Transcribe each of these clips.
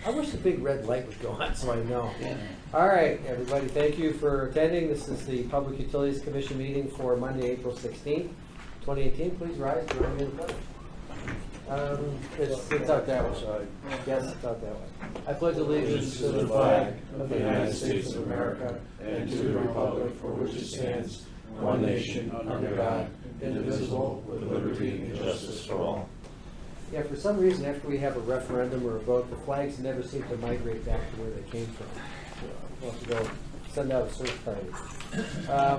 I wish the big red light would go on so I know. All right, everybody, thank you for attending. This is the Public Utilities Commission meeting for Monday, April 16th, 2018. Please rise. Join me in the pledge. It's out that way. Yes, it's out that way. I pledge allegiance to the flag of the United States of America and to the republic for which it stands, one nation, under God, indivisible, with liberty and justice for all. Yeah, for some reason, after we have a referendum or a vote, the flags never seem to migrate back to where they came from. So we'll have to go send out a search party.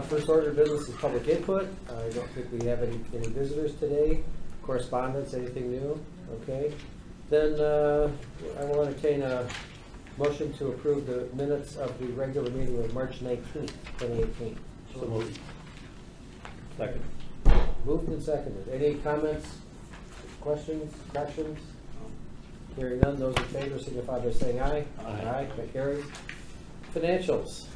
First order of business is public input. I don't think we have any visitors today. Correspondence, anything new? Okay. Then I will entertain a motion to approve the minutes of the regular meeting of March 19th, 2018. So moved. Second. Moved and seconded. Any comments, questions, corrections? Hearing none, those in favor signify by saying aye. Aye. That carries. Financials.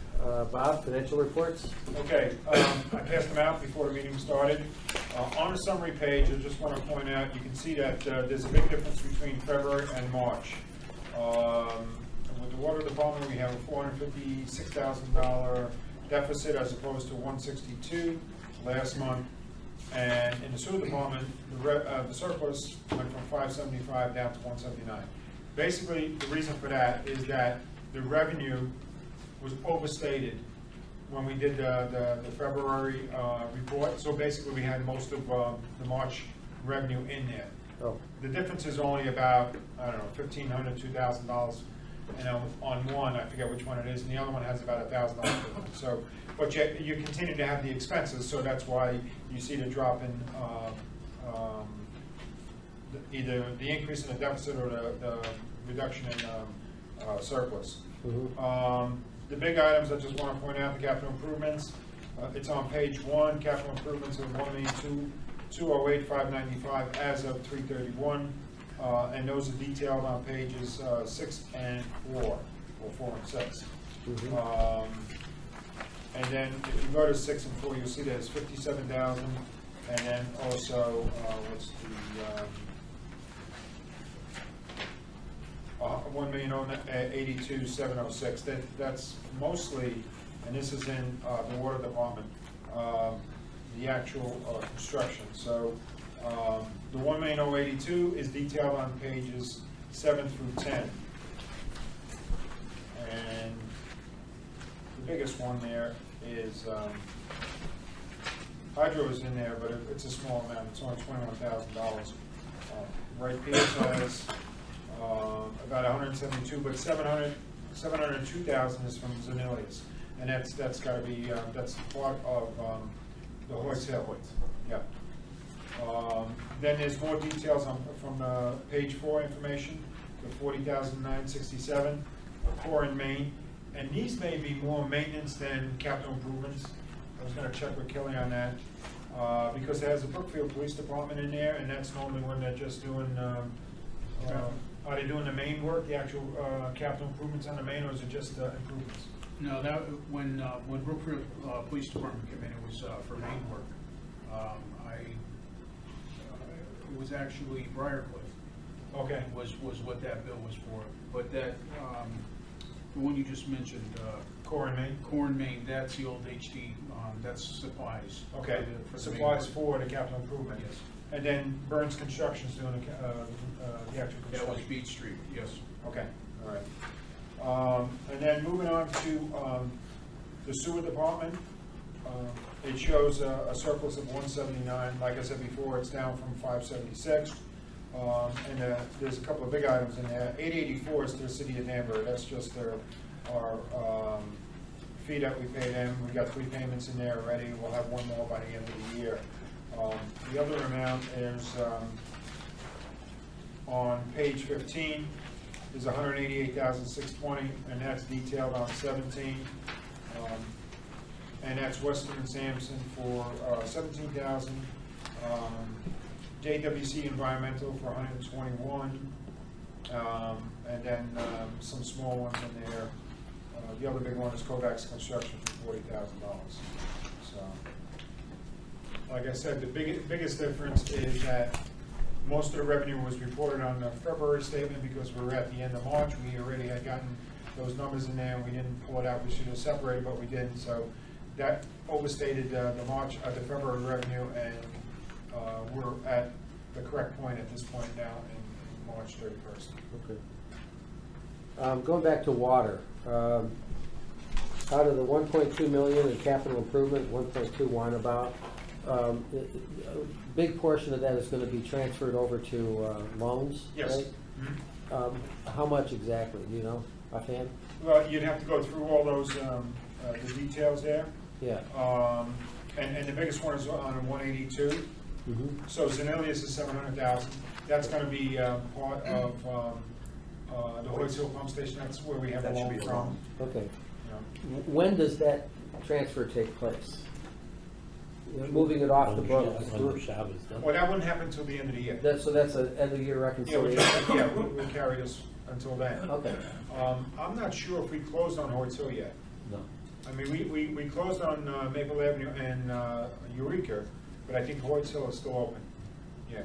Bob, financial reports? Okay, I passed them out before the meeting started. On the summary page, I just want to point out, you can see that there's a big difference between February and March. With the water department, we have a $456,000 deficit as opposed to $162 last month. And in the sewer department, the surplus went from $575 down to $179. Basically, the reason for that is that the revenue was overstated when we did the February report. So basically, we had most of the March revenue in there. Oh. The difference is only about, I don't know, $1,500, $2,000. And on one, I forget which one it is, and the other one has about $1,000 difference. So, but you continue to have the expenses, so that's why you see the drop in either the increase in the deficit or the reduction in surplus. Mm-hmm. The big items I just want to point out, the capital improvements. It's on page 1, capital improvements of $1,208,595 as of 3/31. And those are detailed on pages 6 and 4, or 4 and 6. Mm-hmm. And then if you go to 6 and 4, you'll see there's 57,000, and then also what's the 1,082,706. That's mostly, and this is in the water department, the actual construction. So the 1,082,000 is detailed on pages 7 through 10. And the biggest one there is hydro is in there, but it's a small amount. It's only $21,000. Right Pierce has about 172, but 702,000 is from Zanillius, and that's got to be that's part of the Hoyts Hill. Yeah. Then there's more details from page 4 information, the 40,967 core and main, and these may be more maintenance than capital improvements. I was going to check with Kelly on that because there's a Brookfield Police Department in there, and that's normally when they're just doing. Are they doing the main work, the actual capital improvements on the main, or is it just improvements? No, that when Brookfield Police Department came in, it was for main work. It was actually Briarcliff. Okay. Was what that bill was for. But that the one you just mentioned, Core and main? Core and Main, that's the old HD. That's supplies. Okay. For the Supplies main for the capital improvement. Yes. And then Burns Construction's doing the actual construction. That was Beach Street. Yes. Okay, all right. And then moving on to the sewer department, it shows a surplus of 179. Like I said before, it's down from 576. And there's a couple of big items in there. 884 is to the city of Danbury. That's just our fee that we pay them. We got 3 payments in there already. We'll have one more by the end of the year. The other amount is on page 15 is 188,620, and that's detailed on 17. And that's Weston and Sampson for 17,000. JWC Environmental for 121, and then some small ones in there. The other big one is Kovacs Construction for $40,000. So, like I said, the biggest difference is that Most of the revenue was reported on the February statement because we were at the end of March. We already had gotten those numbers in there. We didn't pull it out. We should have separated, but we didn't. So that overstated the the February revenue, and we're at the correct point at this point now in March 31st. Okay. Going back to water, out of the 1.2 million in capital improvement, 1.21 about, a big portion of that is going to be transferred over to loans, Yes. right? Mhm. How much exactly, do you know, offhand? Well, you'd have to go through all those, the details there. Yeah. And the biggest one is on 182. Mhm. So Zanilius is 700,000. That's gonna be part of the Hoyts Hill Pump Station. That's where we have a That should loan be a from. loan. Okay. You know. When does that transfer take place? Moving it off the books? When Shabbos done. Well, that wouldn't happen until the end of the year. So that's an end of year Yeah, reconciliation? we'll carry this until then. Okay. I'm not sure if we closed on Hoyts Hill yet. No. I mean, we closed on Maple Avenue and Eureka, but I think Hoyts Hill is still open. Yeah,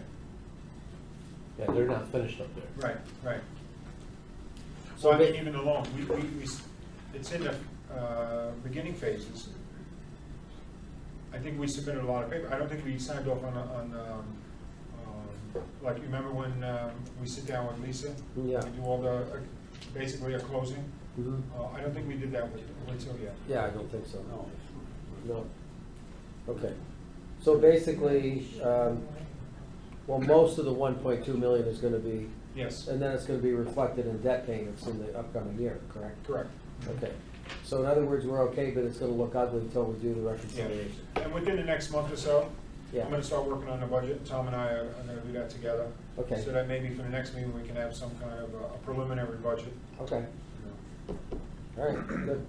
Yeah, they're not finished up there. right. So So I mean, ba- even the loan, it's in the beginning phases. I think we submitted a lot of paper. I don't think we signed off on like, you remember when we sit down with Lisa? Yeah. We do all the, basically a closing. Mhm. I don't think we did that with Hoyts Hill yet. Yeah, I don't think so. No. No. Okay. So basically, well, most of the 1.2 million is going to be, Yes, and then it's going to be reflected in debt payments in the upcoming year, correct? correct. Okay. So in other words, we're okay, but it's going to look ugly until we do the Yeah. reconciliation. And within the next month or so, Yeah. I'm gonna start working on the budget. Tom and I are gonna do that together. Okay. So that maybe for the next meeting, we can have some kind of a preliminary budget. Okay. you know. All right, good.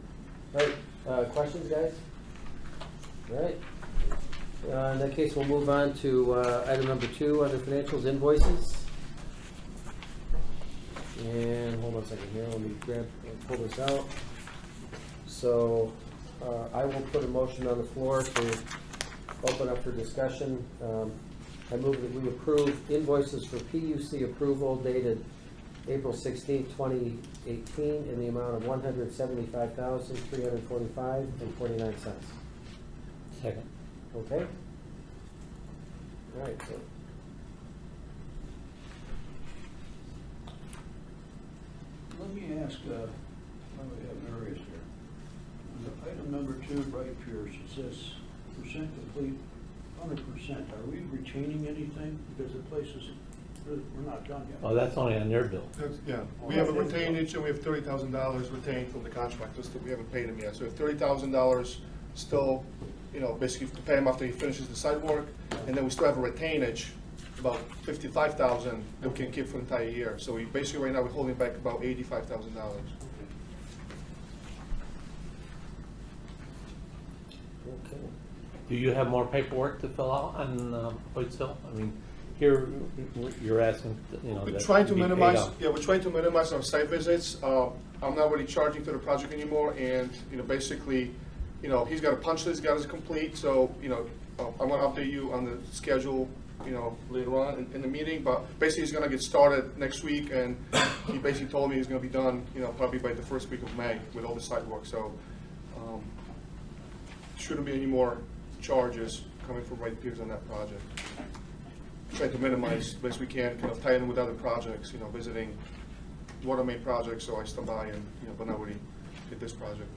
All right, questions, guys? All right. In that case, we'll move on to item number 2, under financials, invoices. And hold on a second here, let me pull this out. So I will put a motion on the floor to open up for discussion. I move that we approve invoices for PUC approval dated April 16th, 2018, in the amount of $175,345.49. Second. Okay? All right, so. Let me ask, let me have Marius here. On item number 2, right, Pierce, it says percent complete, 100%. Are we retaining anything? Because the place is, we're not done yet. Oh, that's only on their bill. Yeah, we have a retainage and we have $30,000 retained from the contractors that we haven't paid him yet. So we have $30,000 still, basically to pay him after he finishes the site work. And then we still have a retainage, about $55,000 that we can keep for the entire year. So we basically, right now, we're holding back about $85,000. Okay. Do you have more paperwork to fill out on Hoyts Hill? I mean, here, you're asking, We're that trying to be paid minimize, out. we're trying to minimize our site visits. I'm not really charging for the project anymore, and, basically, he's got a punch list, got his complete, so, I'm gonna update you on the schedule, later on in the meeting, but basically he's gonna get started next week, and he basically told me he's gonna be done, probably by the first week of May with all the site work, so, shouldn't be any more charges coming from Wright Pierce on that project. Try to minimize as best we can, kind of tie in with other projects, visiting water main projects, so I stop by and, but not really hit this project.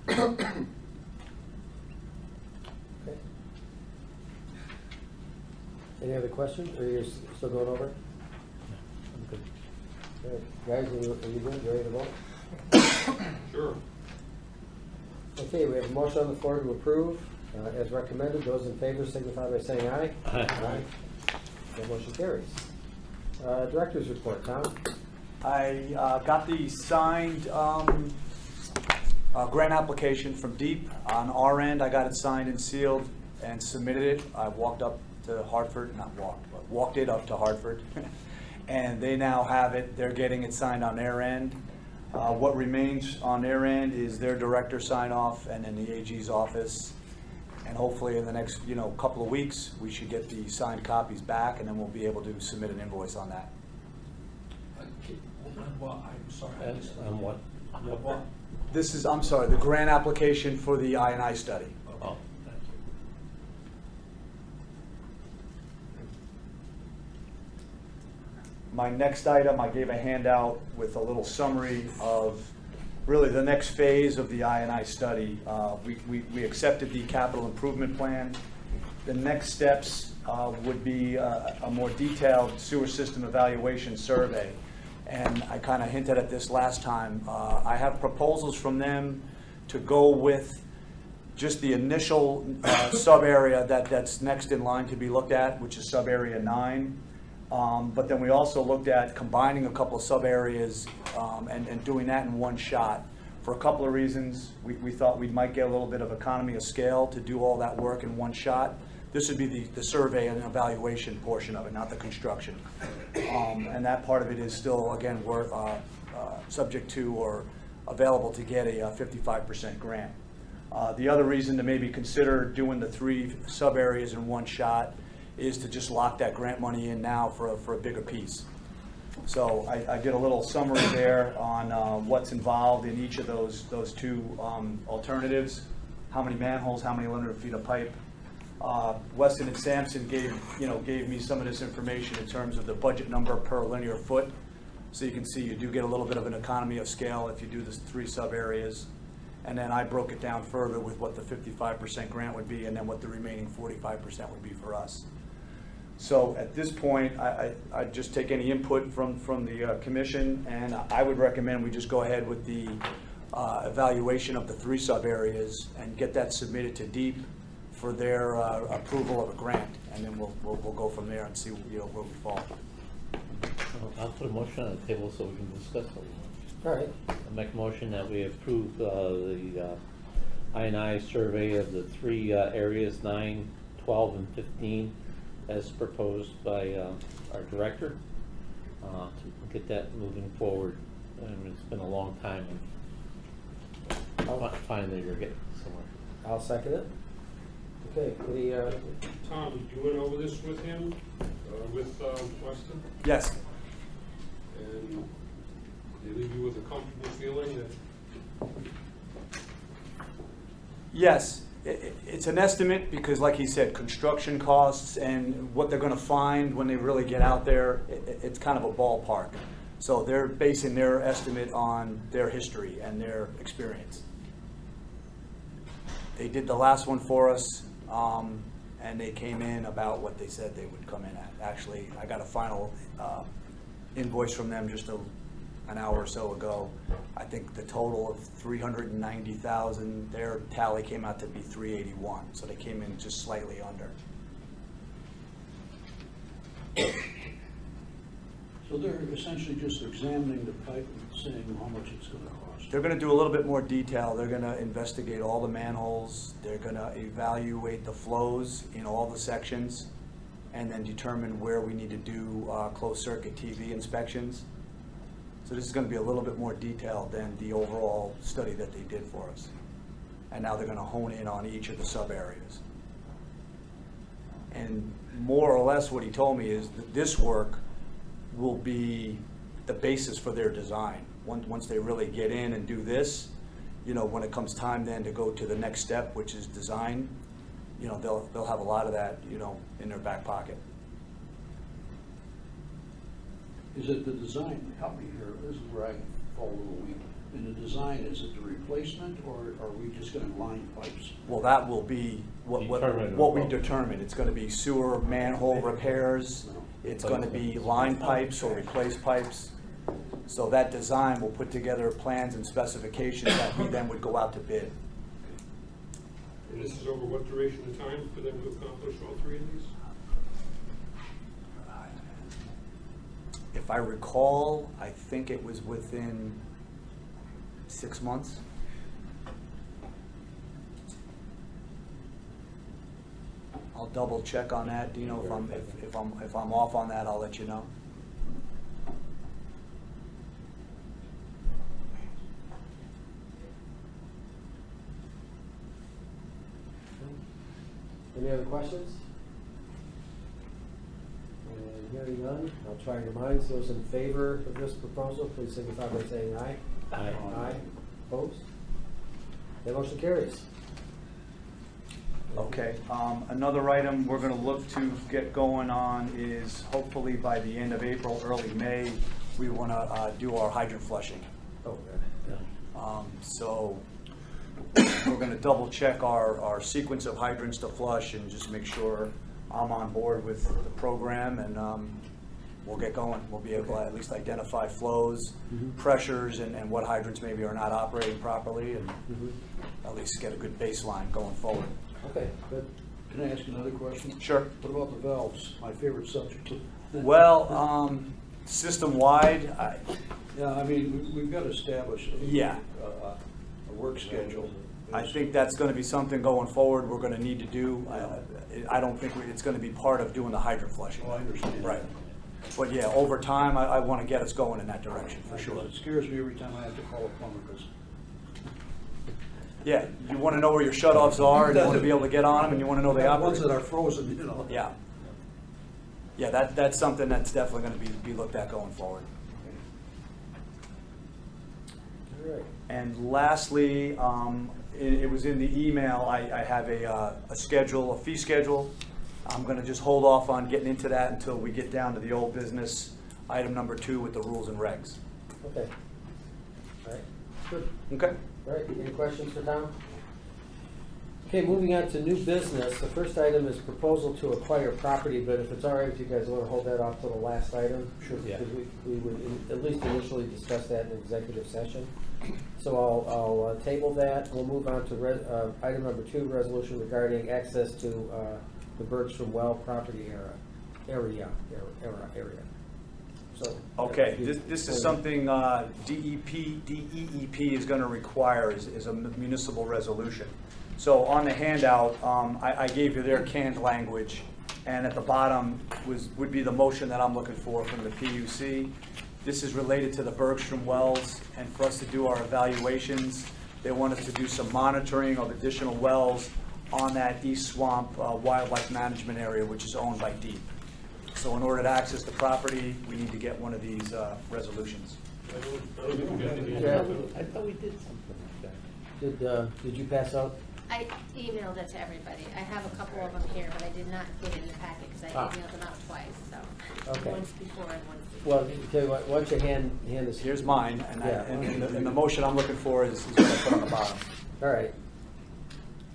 Okay. Any other questions, or you're still going over? I'm good. All right. Guys, are you good, you ready to vote? Sure. Okay, we have a motion on the floor to approve, as recommended. Those in favor signify by saying aye. Aye. That motion carries. Director's report, Tom? I got the signed grant application from DEEP. On our end, I got it signed and sealed and submitted it. I walked up to Hartford, not walked, but walked it up to Hartford. And they now have it, they're getting it signed on their end. What remains on their end is their director sign off and then the AG's office. And hopefully in the next, couple of weeks, we should get the signed copies back, and then we'll be able to submit an invoice on that. Well, I'm sorry. And what? This is, I'm sorry, the grant application for the I&I study. Oh, thank you. My next item, I gave a handout with a little summary of really the next phase of the I&I study. We accepted the capital improvement plan. The next steps would be a more detailed sewer system evaluation survey. And I kind of hinted at this last time. I have proposals from them to go with just the initial sub-area that's next in line to be looked at, which is sub-area 9. But then we also looked at combining a couple of sub-areas and doing that in one shot. For a couple of reasons, we thought we might get a little bit of economy of scale to do all that work in one shot. This would be the survey and evaluation portion of it, not the construction. And that part of it is still, again, we're subject to or available to get a 55% grant. The other reason to maybe consider doing the 3 sub-areas in one shot is to just lock that grant money in now for a bigger piece. So I did a little summary there on what's involved in each of those 2 alternatives, how many manholes, how many linear feet of pipe. Weston and Sampson gave me some of this information in terms of the budget number per linear foot. So you can see you do get a little bit of an economy of scale if you do the 3 sub areas. And then I broke it down further with what the 55% grant would be and then what the remaining 45% would be for us. So at this point, I'd just take any input from the commission, and I would recommend we just go ahead with the evaluation of the 3 sub areas and get that submitted to DEEP for their approval of a grant, and then we'll go from there and see where we fall. I'll put a motion on the table so we can discuss it. All right. I make a motion that we approve the I&I survey of the 3 areas, 9, 12, and 15, as proposed by our director, to get that moving forward. And it's been a long time, and finally you're getting somewhere. I'll second it. Okay, any, Tom, you went over this with him, with Weston, Yes. and they leave you with a comfortable feeling that Yes, it's an estimate because, like he said, construction costs and what they're going to find when they really get out there, it's kind of a ballpark. So they're basing their estimate on their history and their experience. They did the last one for us, and they came in about what they said they would come in at. Actually, I got a final invoice from them just an hour or so ago. I think the total of $390,000, their tally came out to be $381, so they came in just slightly under. So they're essentially just examining the pipe and saying how much it's gonna cost. They're gonna do a little bit more detail. They're gonna investigate all the manholes. They're gonna evaluate the flows in all the sections and then determine where we need to do closed circuit TV inspections. So this is gonna be a little bit more detailed than the overall study that they did for us. And now they're gonna hone in on each of the sub areas. And more or less what he told me is that this work will be the basis for their design. Once they really get in and do this, when it comes time then to go to the next step, which is design, they'll have a lot of that, in their back pocket. Is it the design, help me here, this is where I fall a little weak. In the design, is it the replacement or are we just gonna line pipes? Well, that will be what we determine. It's gonna be sewer manhole repairs, it's gonna be line pipes or replace pipes. So that design will put together plans and specifications that we then would go out to bid. and this is over what duration of time for them to accomplish all 3 of these? If I recall, I think it was within 6 months. I'll double check on that, Dino. If I'm off on that, I'll let you know. Any other questions? And hearing none, I'll try your minds. Those in favor of this proposal, please signify by saying aye. Aye. Aye. Opposed? That motion carries. Okay, another item we're gonna look to get going on is hopefully by the end of April, early May, we wanna do our hydrant flushing. Oh, good. So we're gonna double check our sequence of hydrants to flush and just make sure I'm on board with the program, and we'll get going. We'll be able to at least identify flows, pressures, and what hydrants maybe are not operating properly, and at least get a good baseline going forward. Okay, good. Can I ask another question? Sure. What about the valves? My favorite subject. Well, system-wide, Yeah, I mean, we've got to establish Yeah. a work schedule. I think that's gonna be something going forward we're gonna need to do. I don't think it's gonna be part of doing the hydrant flushing. Oh, I understand. Right. But yeah, over time, I wanna get us going in that direction, for sure. It scares me every time I have to call a plumber, because Yeah, you wanna know where your shut-offs are, and you wanna be able to get on them, and you wanna know they the ones operate. that are frozen, you know. Yeah. Yeah, that's something that's definitely gonna be looked at going forward. All right. And lastly, it was in the email, I have a schedule, a fee schedule. I'm gonna just hold off on getting into that until we get down to the old business, item number 2 with the rules and regs. Okay. All right, good. Okay? All right, any questions for Tom? Okay, moving on to new business. The first item is proposal to acquire property, but if it's all right with you guys, I want to hold that off to the last item. Sure. Yeah. Because we would at least initially discuss that in executive session. So I'll table that. We'll move on to item number 2, resolution regarding access to the Bergstrom Well property area. So. Okay, this is something DEP is gonna require is a municipal resolution. So on the handout, I gave you their canned language, and at the bottom would be the motion that I'm looking for from the PUC. This is related to the Bergstrom wells, and for us to do our evaluations, they want us to do some monitoring of additional wells on that East Swamp Wildlife Management Area, which is owned by DEP. So in order to access the property, we need to get one of these resolutions. I don't think we got any. Yeah. I thought we did something like that. Did you pass out? I emailed it to everybody. I have a couple of them here, but I did not put it in the packet because I emailed them out twice, so. Okay. Once before and once. Well, tell you what, why don't you hand this? Here's mine, and Yeah. and the motion I'm looking for is what I put on the bottom. All right.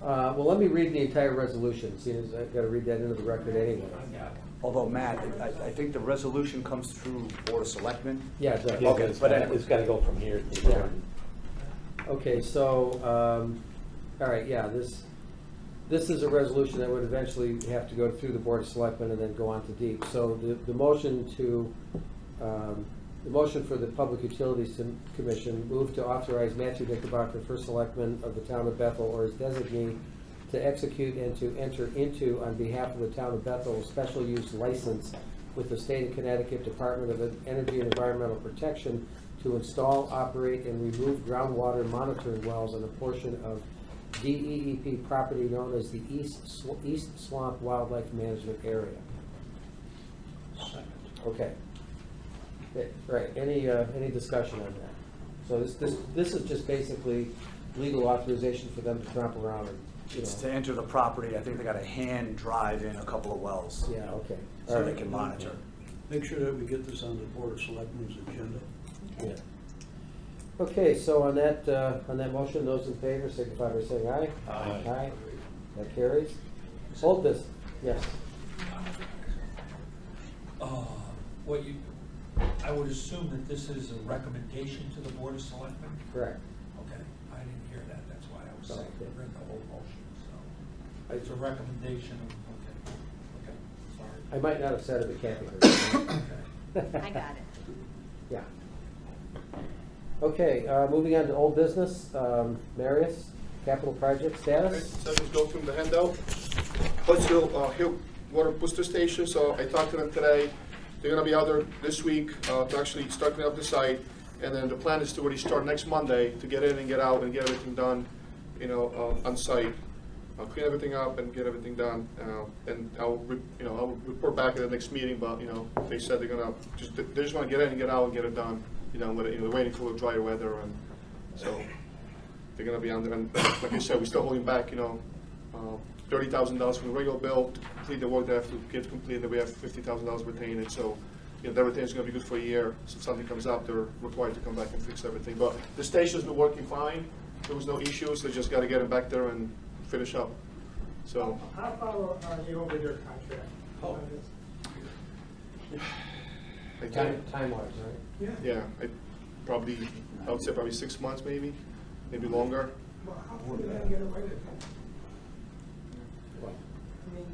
Well, let me read the entire resolution, seeing as I've got to read that into the record anyway. Although, Matt, I think the resolution comes through Board of Selectmen. Yeah, it does. Yeah, Okay, but but anyway. it's gotta go from here to Yeah. there. Okay, so, all right, yeah, this is a resolution that would eventually have to go through the Board of Selectmen and then go on to DEP. So the motion for the Public Utilities Commission move to authorize Matthew Knickerbocker, first selectman of the town of Bethel, or his designee, to execute and to enter into, on behalf of the town of Bethel, a special use license with the state of Connecticut Department of Energy and Environmental Protection to install, operate, and remove groundwater monitoring wells on a portion of DEEP property known as the East Swamp Wildlife Management Area. Okay. Right, any discussion on that? So this is just basically legal authorization for them to tromp around and, you It's know. to enter the property, I think they got to hand drive in a couple of wells. Yeah, okay. So All they right. can monitor. Make sure that we get this on the Board of Selectmen's agenda. Yeah. Okay, so on that motion, those in favor signify by saying aye. Aye. Aye, that carries. Hold this, yes. I would assume that this is a recommendation to the Board of Selectmen? Correct. Okay, I didn't hear that, that's why I was saying, Okay. read the whole motion, so. It's a recommendation of, okay, sorry. I might not have said it, but Kathy heard it. I got it. Yeah. Okay, moving on to old business, Marius, capital project status? So just go through the handout. Huntsville Hill Water Booster Station, so I talked to them today. They're gonna be out there this week to actually start cleaning up the site. And then the plan is to really start next Monday to get in and get out and get everything done, you know, on site. I'll clean everything up and get everything done, and I'll report back at the next meeting, but, they said they're gonna, they just wanna get in and get out and get it done, they're waiting for the drier weather, and so they're gonna be under, and like I said, we're still holding back, $30,000 from the regular bill to complete the work they have to get completed, and we have $50,000 retained, so, everything's gonna be good for a year, so if something comes up, they're required to come back and fix everything, but the station's been working fine, there was no issues, they just gotta get it back there and finish up, so. How far are they over their contract? Oh. I think- Time-wise, right? Yeah, I would say probably 6 months, maybe longer. Well, how come they didn't get away with that? Well, I mean,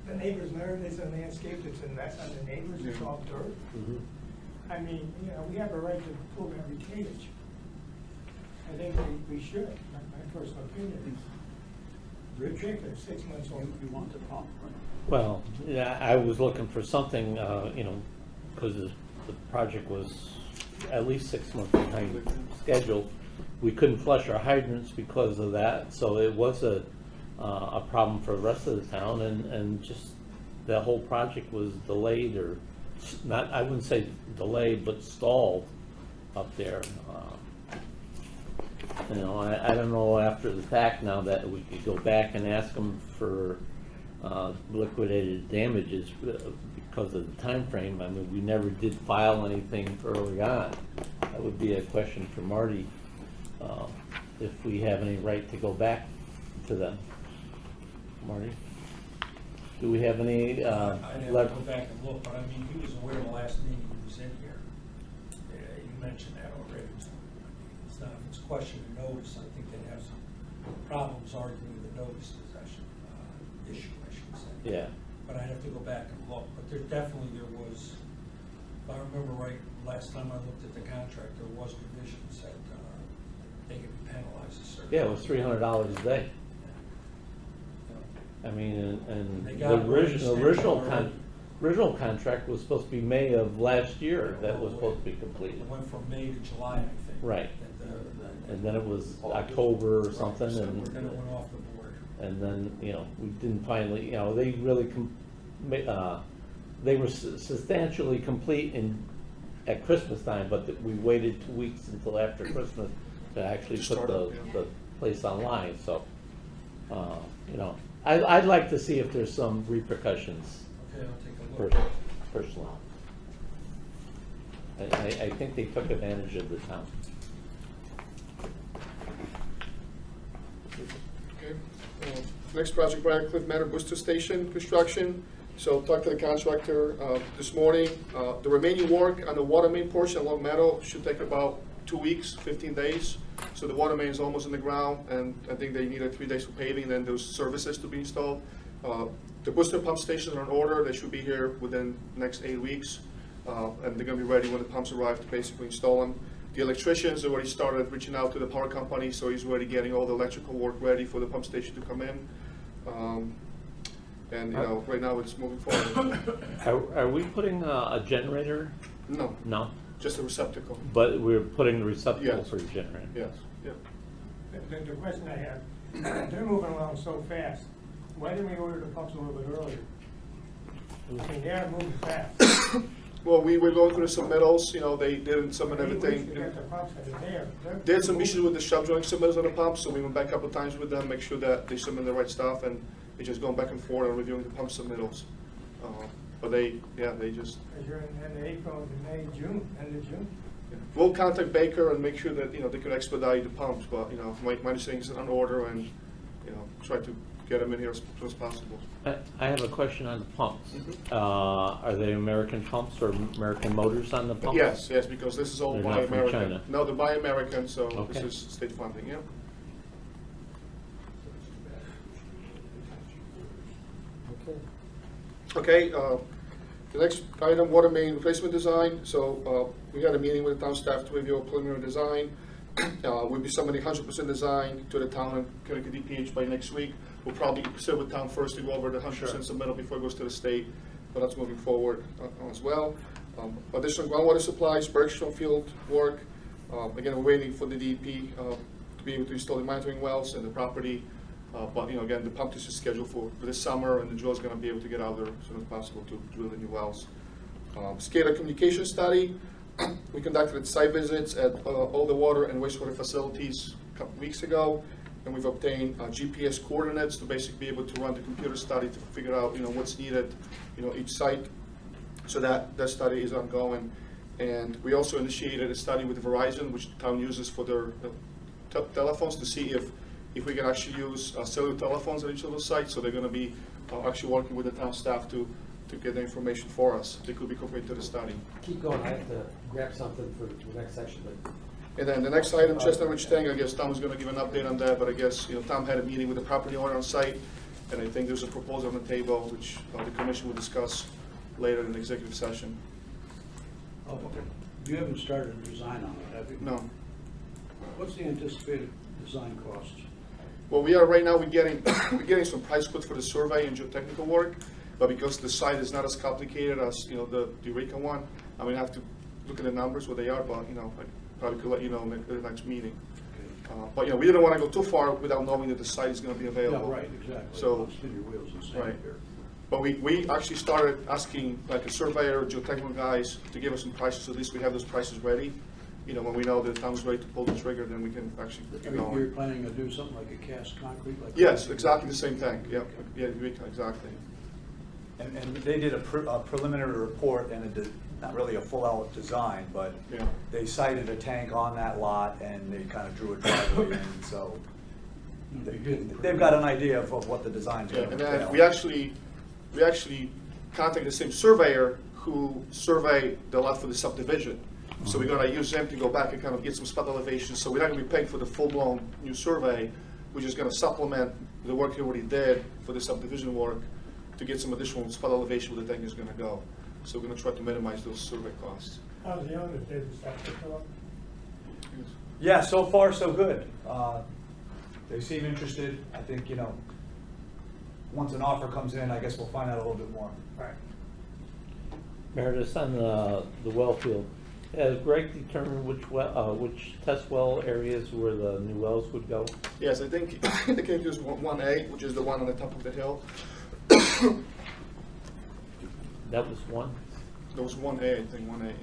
the neighbor's learned it's a landscape, it's a mess on the neighbors, it's all dirt. mhm. I mean, we have a right to pull that retainage. I think we should, my personal opinion. Ridiculous, 6 months old. You want the pump, right? Well, yeah, I was looking for something, because the project was at least 6 months behind schedule. We couldn't flush our hydrants because of that, so it was a problem for the rest of the town, and just the whole project was delayed, or not, I wouldn't say delayed, but stalled up there. I don't know after the fact now that we could go back and ask them for liquidated damages because of the time frame. I mean, we never did file anything early on. That would be a question for Marty, if we have any right to go back to them. Marty? Do we have any, I'd have to go back and look, but I mean, he was aware the last meeting he was in here. You mentioned that already. It's not, if it's a question of notice, I think they'd have some problems arguing the notice possession issue, I should say. Yeah. But I'd have to go back and look, but there was, if I remember right, last time I looked at the contract, there was provisions that they could be penalized a certain. Yeah, it was $300 a day. I mean, and They the got one original already. original contract was supposed to be May of last year that was supposed to be completed. It went from May to July, I think. Right. And, And then it was October or something, so and then it went off the board. and then, we didn't finally, they really, they were substantially complete at Christmas time, but we waited 2 weeks until after Christmas to actually put Start up, yeah. the place online, so, I'd like to see if there's some repercussions Okay, I'll take a look. personally. I think they took advantage of the town. Okay. Next project, Briarcliff Manor Booster Station construction. So talked to the contractor this morning. The remaining work on the water main portion along Meadow should take about 2 weeks, 15 days. So the water main is almost in the ground, and I think they needed 3 days for paving, then those services to be installed. The booster pump stations are in order. They should be here within the next 8 weeks. And they're gonna be ready when the pumps arrive to basically install them. The electricians already started reaching out to the power company, so he's already getting all the electrical work ready for the pump station to come in. And, right now it's moving forward. Are we putting a generator? No, No, just a receptacle. but we're putting the receptacle Yes. for the generator. Yes, yeah. The question I have, they're moving along so fast, why didn't we order the pumps a little bit earlier? I mean, they're moving fast. Well, we were going through the submittals, they didn't submit 8 weeks everything. to get the pumps that are there. They had some issues with the shop drawing submittals on the pumps, so we went back a couple times with them, make sure that they submit the right stuff, and they're just going back and forth and reviewing the pump submittals. But they just, Because you're in April, May, June, end of June. we'll contact Baker and make sure that, they can expedite the pumps, but, my understanding is on order and, try to get them in here as soon as possible. I have a question on the pumps. Are they American pumps or American motors on the pumps? Yes, because this is all They're Buy not from American. China. No, they're Buy American, so Okay. this is state funding, yeah. Okay. Okay, the next item, water main replacement design. So we had a meeting with the town staff to review a preliminary design. We'll be submitting 100% design to the town and Connecticut DPH by next week. We'll probably sit with town first to go over the 100% submittal before it goes to the state, but that's moving forward as well. Additional groundwater supplies, Bergstrom field work. Again, we're waiting for the DEP to be able to install the monitoring wells in the property. But, again, the pump test is scheduled for this summer, and the drill's gonna be able to get out there as soon as possible to drill the new wells. SCADA communication study, we conducted site visits at all the water and wastewater facilities a couple weeks ago, and we've obtained GPS coordinates to basically be able to run the computer study to figure out, what's needed, each site. So that study is ongoing. And we also initiated a study with Verizon, which the town uses for their telephones, to see if we can actually use cellular telephones at each of those sites. So they're gonna be actually working with the town staff to get the information for us. They could be incorporated to the study. Keep going, I have to grab something for the next section, but. And then the next item, Chestnut Ridge Tank, I guess Tom was gonna give an update on that, but I guess, Tom had a meeting with the property owner on site, and I think there's a proposal on the table, which the commission will discuss later in the executive session. Oh, okay. You haven't started a design on it, have you? No. What's the anticipated design costs? Well, we are, right now, we're getting some price quotes for the survey and geotechnical work, but because the site is not as complicated as, the Eureka one, I'm gonna have to look at the numbers, what they are, but, I probably could let you know in the next meeting. But, we didn't wanna go too far without knowing that the site is gonna be available. Yeah, right, exactly. So, Don't spin your wheels and stand right. here. But we actually started asking, like, a surveyor, geotechnical guys to give us some prices, at least we have those prices ready. When we know that the town's ready to pull the trigger, then we can actually get You're going. planning to do something like a cast concrete? Like Yes, exactly the same thing, yep, yeah, exactly. And they did a preliminary report and not really a full-out design, but Yeah. they cited a tank on that lot and they kind of drew a driveway in, so they've got an idea of what the design's Yeah, going and to then entail. we actually contacted the same surveyor who surveyed the lot for the subdivision. So we're gonna use them to go back and kind of get some spot elevations, so we're not gonna be paying for the full-blown new survey, we're just gonna supplement the work he already did for the subdivision work to get some additional spot elevation where the tank is gonna go. So we're gonna try to minimize those survey costs. How's the owners, did the septic fill up? Yeah, so far so good. They seem interested. I think, once an offer comes in, I guess we'll find out a little bit more. Right. Meredith, on the well field, has Greg determined which test well areas where the new wells would go? Yes, I think they came to us 1A, which is the one on the top of the hill. That was one? There was 1A, I think, 1A,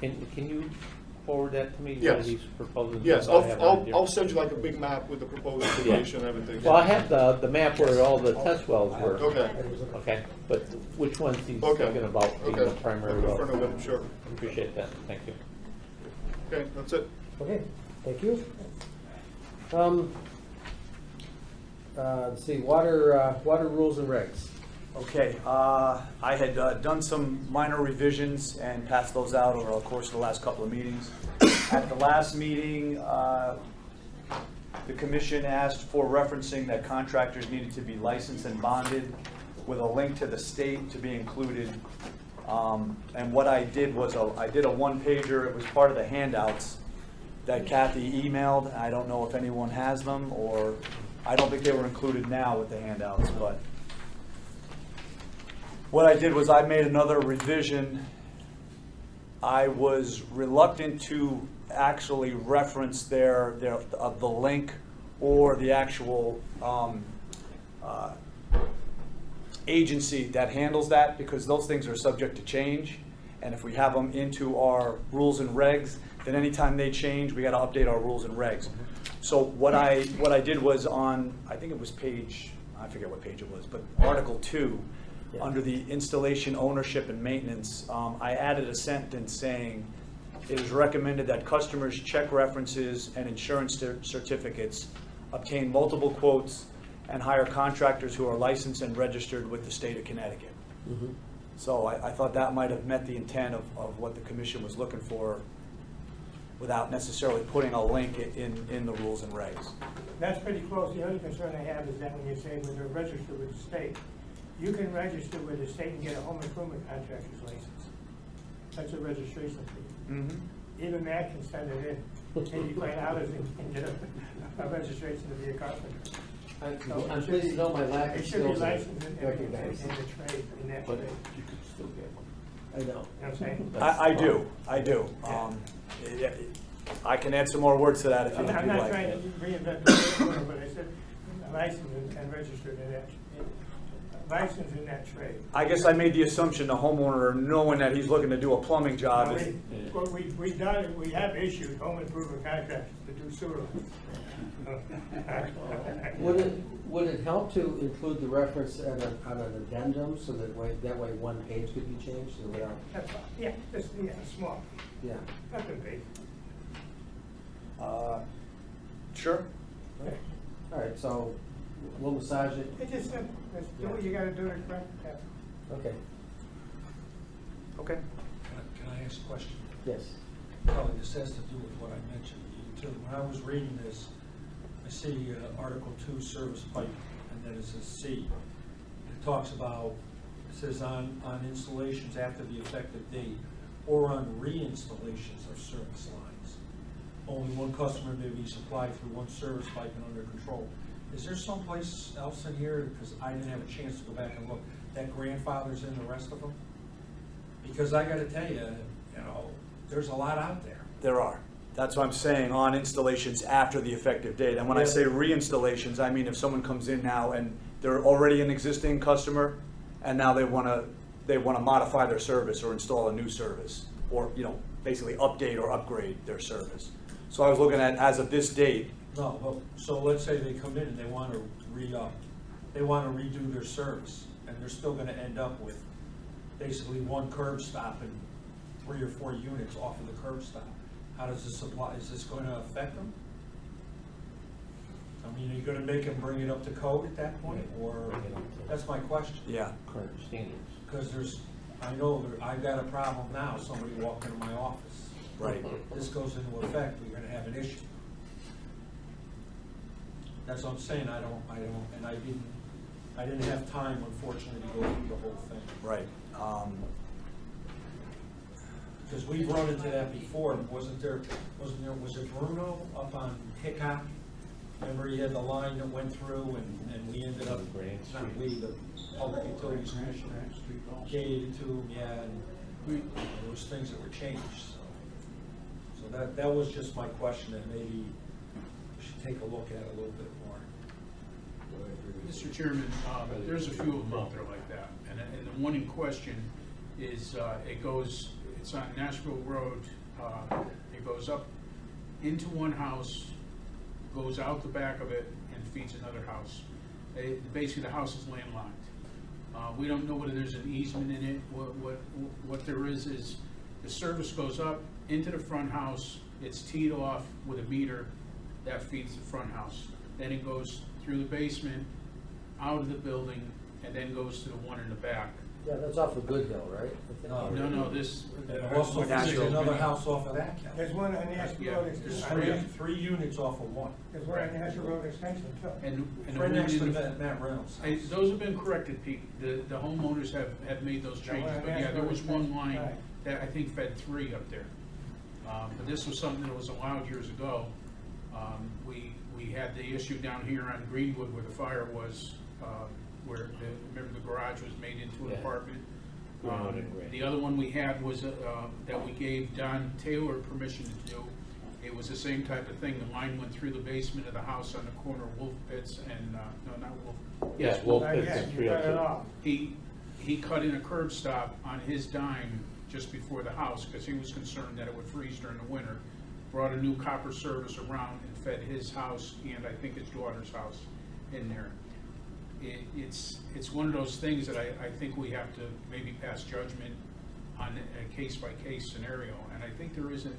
yeah. Can you forward that to me? Yes. What he's proposing? Yes, So I have an idea. I'll send you like a big map with the proposed location and everything. Well, I have the map where all the test wells were. Okay. Okay, but which ones he's Okay. thinking about being the Okay. primary In well? front of them, sure. Appreciate that, thank you. Okay, that's it. Okay, thank you. Let's see, water rules and regs. Okay, I had done some minor revisions and passed those out over the course of the last couple of meetings. At the last meeting, the commission asked for referencing that contractors needed to be licensed and bonded with a link to the state to be included. And what I did was, I did a one-pager, it was part of the handouts that Kathy emailed. I don't know if anyone has them, or I don't think they were included now with the handouts, but what I did was I made another revision. I was reluctant to actually reference the link or the actual agency that handles that, because those things are subject to change. And if we have them into our rules and regs, then anytime they change, we got to update our rules and regs. So what I did was on, I think it was page, I forget what page it was, but Article 2, under the installation, ownership, and maintenance, I added a sentence saying, it is recommended that customers check references and insurance certificates, obtain multiple quotes, and hire contractors who are licensed and registered with the state of Connecticut. Mm-hmm. So I thought that might have met the intent of what the commission was looking for without necessarily putting a link in the rules and regs. That's pretty close. The other concern I have is that when you say when they're registered with the state, you can register with the state and get a home improvement contractor's license. That's a registration fee. Mm-hmm. Even Matt can send it in, $85 and get a registration to be a carpenter. I'm pleased to know my lack of It should be skills are licensed in the recognized. trade, in that But trade. you could still get one. I know. You know what I'm saying? I do. Yeah. I can add some more words to that if I'm you'd I'm not like. trying to reinvent the wheel, but I said licensed and registered in that, licensed in that trade. I guess I made the assumption the homeowner, knowing that he's looking to do a plumbing job, Now, is, Well, we have issued home improvement contracts to do sewer lines. Would it help to include the reference on an addendum, so that way one page could be changed, so without, That's fine, yeah, just, yeah, small, yeah. nothing big. sure. Okay. All right, so we'll massage it, It's just simple, just do what you gotta do to correct that. okay, Okay. Can I ask a question? yes. Probably this has to do with what I mentioned to you too. When I was reading this, I see Article 2, service pipe, and then it says C. It talks about, it says on installations after the effective date, or on reinstallations of service lines. Only one customer may be supplied through one service pipe and under control. Is there someplace else in here, because I didn't have a chance to go back and look, that grandfather's in the rest of them? Because I gotta tell you, you know, there's a lot out there. There are. That's what I'm saying, on installations after the effective date. And when I say reinstallations, I mean if someone comes in now and they're already an existing customer, and now they wanna modify their service or install a new service, or, you know, basically update or upgrade their service. So I was looking at, as of this date, No, well, so let's say they come in and they want to re-up, they want to redo their service, and they're still gonna end up with basically one curb stop and 3 or 4 units off of the curb stop. How does this apply, is this gonna affect them? I mean, are you gonna make them bring it up to code at that point, or, that's my question. yeah. Current standards. Because I know I've got a problem now, somebody walking into my office. Right. This goes into effect, we're gonna have an issue. That's what I'm saying, and I didn't have time, unfortunately, to go through the whole thing. Right. Because we've run into that before, was it Bruno up on Hickok? Remember he had the line that went through and we ended up, not we, the Public Utilities Commission gave it to him, yeah, and there was things that were changed, so that was just my question, that maybe we should take a look at it a little bit more. Mr. Chairman, there's a few of them out there like that, and the one in question is, it's on Nashville Road, it goes up into one house, goes out the back of it, and feeds another house. Basically, the house is landlocked. We don't know whether there's an easement in it. What there is the service goes up into the front house, it's teed off with a meter that feeds the front house. Then it goes through the basement, out of the building, and then goes to the one in the back. Yeah, that's off of Good Hill, right? No, this. And also, there's another house off of that, There's Cal. one on National Yeah, Road there's Extension. Three units off of one. There's one on National Road Extension too. And the Right one next to in the- Matt Reynolds. Those have been corrected, Pete. The homeowners have made those changes, but yeah, there was one line that I think fed 3 up there. But this was something that was allowed years ago. We had the issue down here on Greenwood where the fire was, where, remember the garage was made into an Yeah. apartment? Greenwood and Gray. The other one we had was, that we gave Don Taylor permission to do. It was the same type of thing. The line went through the basement of the house on the corner of Wolf Pits and, no, not Wolf. Yes, Wolf Pits Yeah, and you cut it 302. off. He cut in a curb stop on his dime just before the house because he was concerned that it would freeze during the winter. Brought a new copper service around and fed his house and I think his daughter's house in there. It's one of those things that I think we have to maybe pass judgment on a case-by-case scenario. And I think there is a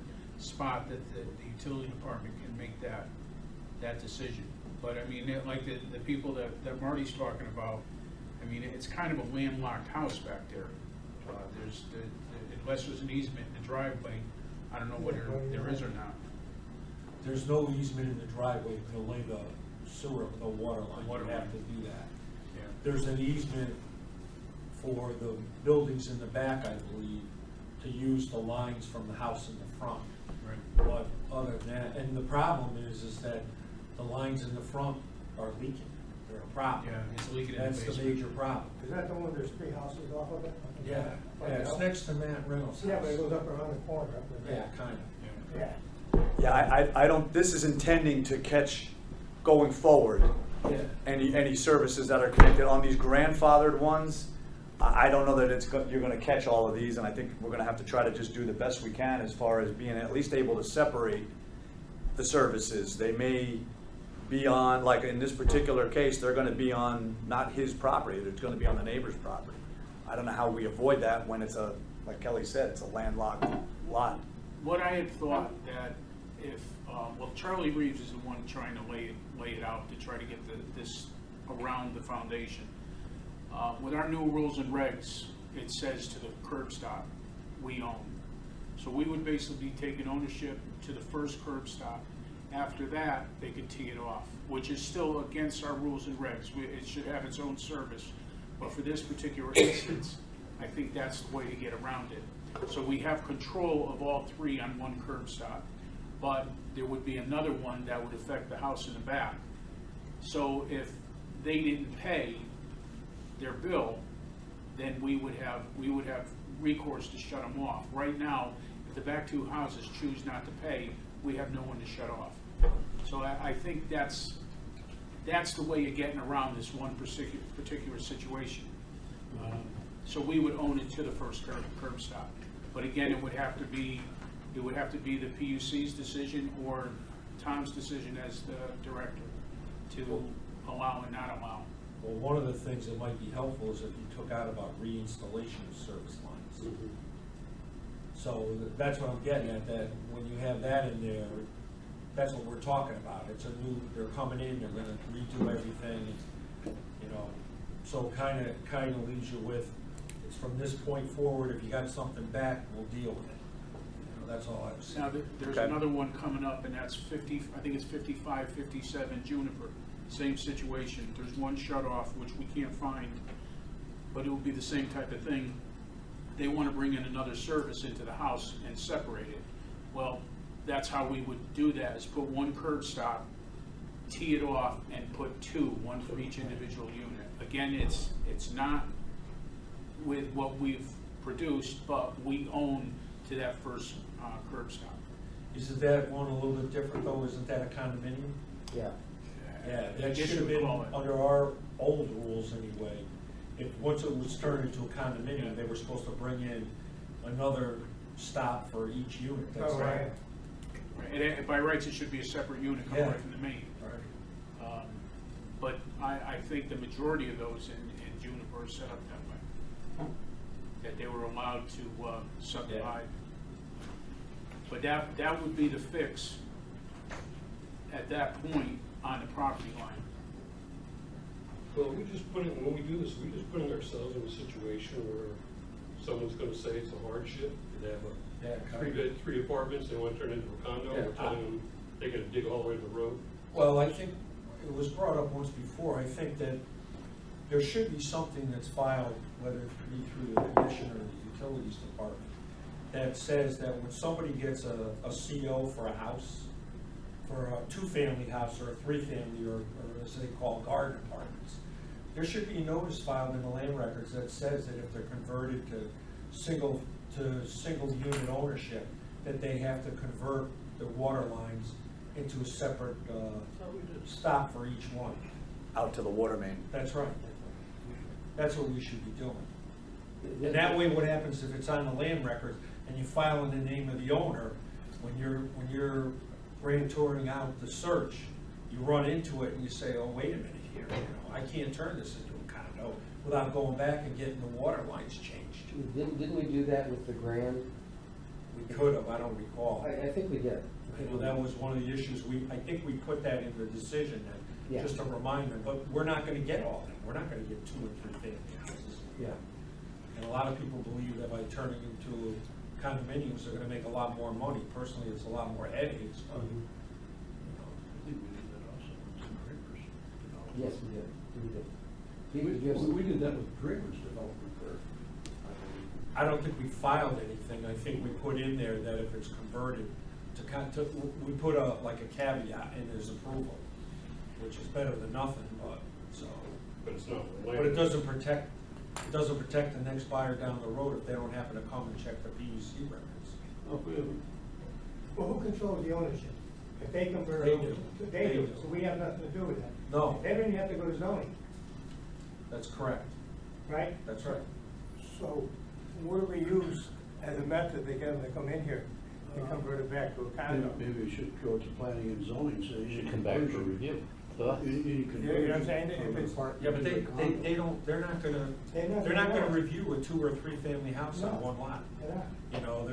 spot that the utility department can make that decision. But I mean, like the people that Marty's talking about, I mean, it's kind of a landlocked house back there. Unless there's an easement in the driveway, I don't know whether there is or not. There's no easement in the driveway to lay the sewer, the water line. Water You have line. to do that. Yeah. There's an easement for the buildings in the back, I believe, to use the lines from the house in the front. Right. But other than that, and the problem is that the lines in the front are leaking. They're a problem. Yeah, it's leaking in the That's the basement. major problem. Is that the one there's 3 houses off of it? Yeah, it's next to Matt Reynolds' house. Yeah, but it goes up around the corner. Up the Yeah, back. kind of. Yeah. Yeah. Yeah, I don't, this is intending to catch, going forward, Yeah. any services that are connected on these grandfathered ones. I don't know that you're gonna catch all of these, and I think we're gonna have to try to just do the best we can as far as being at least able to separate the services. They may be on, like in this particular case, they're gonna be on not his property, it's gonna be on the neighbor's property. I don't know how we avoid that when it's like Kelly said, it's a landlocked lot. What I had thought that if, well, Charlie Reeves is the one trying to lay it out to try to get this around the foundation. With our new rules and regs, it says to the curb stop, we own. So we would basically be taking ownership to the first curb stop. After that, they could tee it off, which is still against our rules and regs. It should have its own service. But for this particular instance, I think that's the way to get around it. So we have control of all three on one curb stop, but there would be another one that would affect the house in the back. So if they didn't pay their bill, then we would have recourse to shut them off. Right now, if the back two houses choose not to pay, we have no one to shut off. So I think that's the way you're getting around this one particular situation. So we would own it to the first curb stop. But again, it would have to be the PUC's decision or Tom's decision as the director to allow and not allow. Well, one of the things that might be helpful is if you took out about reinstallation of service lines. So that's what I'm getting at, that when you have that in there, that's what we're talking about. It's a new, they're coming in, they're gonna redo everything, you know. So kind of leaves you with, it's from this point forward, if you got something back, we'll deal with it. You know, that's all I was saying. Now, there's another one coming up, and that's 50, I think it's 55, 57 Juniper. Same situation. There's one shut off, which we can't find, but it will be the same type of thing. They want to bring in another service into the house and separate it. Well, that's how we would do that, is put one curb stop, tee it off, and put two, one for each individual unit. Again, it's not with what we've produced, but we own to that first curb stop. Isn't that one a little bit different though? Isn't that a condominium? Yeah. Yeah, I that guess should have you would been, call it. under our old rules anyway, once it was turned into a condominium, they were supposed to bring in another stop for each unit. That's Oh, right. Right. And by rights, it should be a separate unit coming Yeah. right from the main. Right. But I think the majority of those in Juniper are set up that way, that they were allowed to subdivide. But that would be the fix at that point on the property line. Well, when we do this, we're just putting ourselves in a situation where someone's gonna say it's a hardship. They have three apartments, they want to turn it into a condo, Yeah. we're telling them they gotta dig all the way to the road. Well, I think it was brought up once before. I think that there should be something that's filed, whether it be through the commission or the utilities department, that says that when somebody gets a CO for a house, for a two-family house or a three-family, or as they call garden apartments, there should be notice filed in the land records that says that if they're converted to single unit ownership, that they have to convert the water lines into a separate stop for each one. Out to the water main. That's right. That's what we should be doing. And that way, what happens if it's on the land records and you file in the name of the owner, when you're grantoring out the search, you run into it and you say, oh, wait a minute here, you know, I can't turn this into a condo without going back and getting the water lines changed. Didn't we do that with the Grand? We could have, I don't recall. I think we did. You know, that was one of the issues, I think we put that in the decision, Yeah. just a reminder, but we're not gonna get all that, we're not gonna get 2 and 3 family houses. Yeah. And a lot of people believe that by turning into condominiums, they're gonna make a lot more money. Personally, it's a lot more headaches, but, you know. I think we did that also with some Dreamers. Yes, we did. We did. Pete, did you have some- We did that with Dreamers development there. I don't think we filed anything. I think we put in there that if it's converted we put like a caveat in his approval, which is better than nothing, but, so. But it's not. But it doesn't protect the next buyer down the road if they don't happen to come and check the PUC records. Oh, Well, who controls the ownership? If they convert They over, do. they They do, do. so we have nothing to do with that. No. They don't even have to go to zoning, That's correct. right? That's right. So what do we use as a method to get them to come in here and convert it back to a condo? Maybe we should go to planning and zoning, say. You should come back for review. So, You know what I'm saying? If it's- Yeah, but they don't, they're not gonna review a 2 or 3 family house on No. one lot. They're not. You know,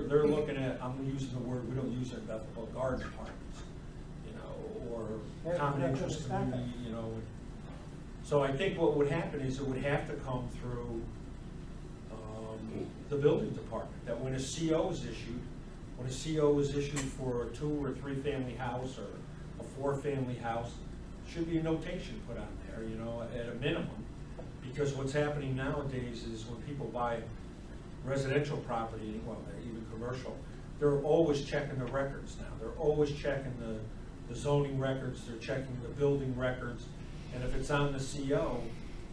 they're looking at, I'm using the word, we don't use it, but garden apartments, you know, or Yeah, common that's interest what it's not. community, you know. So I think what would happen is it would have to come through, the building department, that when a CO is issued, for a 2 or 3 family house or a 4 family house, should be a notation put on there, you know, at a minimum. Because what's happening nowadays is when people buy residential property, well, even commercial, they're always checking the records now. They're always checking the zoning records, they're checking the building records. And if it's on the CO,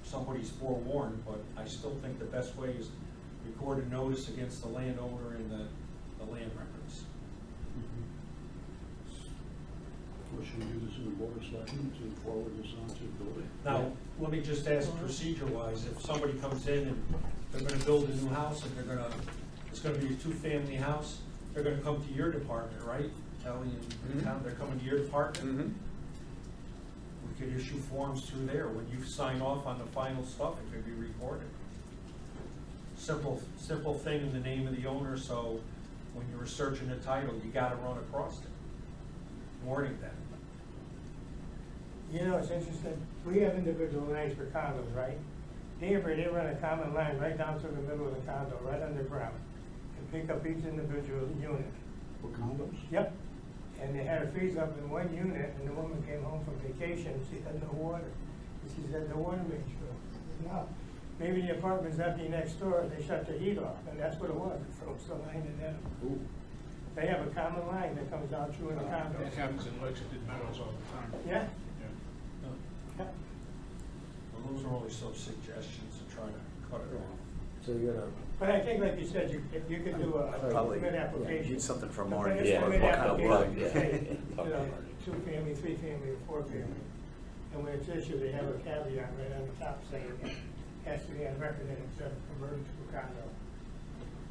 somebody's forewarned, but I still think the best way is record a notice against the landowner and the land records. Well, should we do this in the board of selectmen to forward this on to the building? Now, let me just ask procedure-wise, if somebody comes in and they're gonna build a new house and it's gonna be a 2-family house, they're gonna come to your department, right? Kelly and Tom, they're coming to your department? Mhm. We could issue forms through there. When you sign off on the final stuff, it could be recorded. Simple thing in the name of the owner, so when you're researching the title, you gotta run across it. Warning them. You know, it's interesting, we have individual lines for condos, right? Danbury, they run a common line right down through the middle of the condo, right underground, and pick up each individual unit. For condos? Yep, and they had a freeze up in one unit, and the woman came home from vacation, she had no water. And she said, the water mains broke. No, maybe the apartment's empty next door, they shut the heat off, and that's what it was, it froze the line in them. Ooh. They have a common line that comes out through the condos. That happens in Lexington Meadows all the time. Yeah, Yeah. yeah. Well, those are only some suggestions to try to cut it off. So you're gonna, But I think, like you said, if you could do a Probably permit application. need something from A Marty permit Yeah, what kind of application work. would say, you know, 2-family, 3-family, or 4-family. And when it's issued, they have a caveat right on the top saying it has to be on record that it's converted to a condo.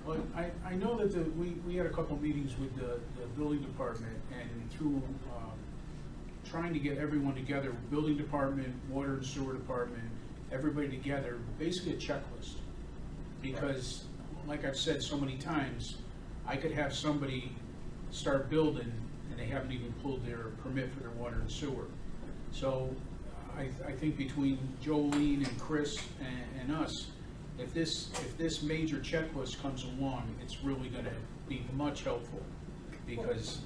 Well, I know that we had a couple meetings with the building department, and through trying to get everyone together, building department, water and sewer department, everybody together, basically a checklist. Because, like I've said so many times, I could have somebody start building and they haven't even pulled their permit for their water and sewer. So I think between Jolene and Chris and us, if this major checklist comes along, it's really gonna be much helpful. Because